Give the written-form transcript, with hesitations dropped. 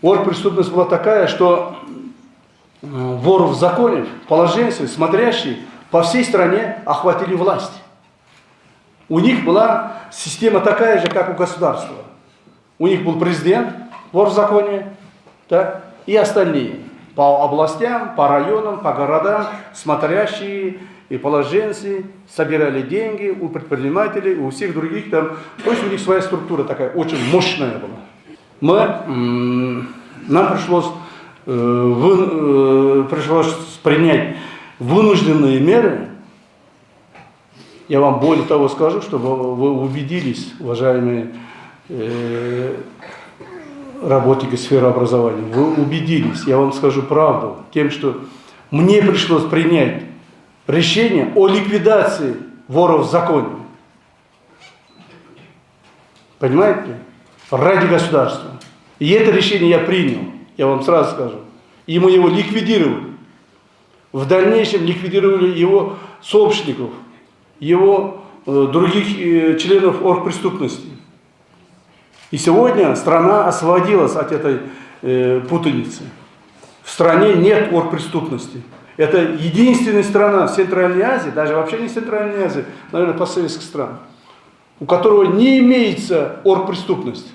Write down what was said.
Оргпреступность была такая, что воров в законе, положенцы, смотрящие по всей стране охватили власть. У них была система такая же, как у государства. У них был президент, вор в законе, так, и остальные. По областям, по районам, по городам, смотрящие и положенцы собирали деньги у предпринимателей, у всех других там. То есть у них своя структура такая, очень мощная была. Нам пришлось принять вынужденные меры. Я вам более того скажу, чтобы вы убедились, уважаемые работники сферы образования, вы убедились, я вам скажу правду, тем, что мне пришлось принять решение о ликвидации воров в законе. Понимаете? Ради государства. И это решение я принял, я вам сразу скажу. И мы его ликвидировали. В дальнейшем ликвидировали его сообщников, его других членов оргпреступности. И сегодня страна освободилась от этой путаницы. В стране нет оргпреступности. Это единственная страна в Центральной Азии, даже вообще не Центральной Азии, наверное, постсоветских стран, у которого не имеется оргпреступности.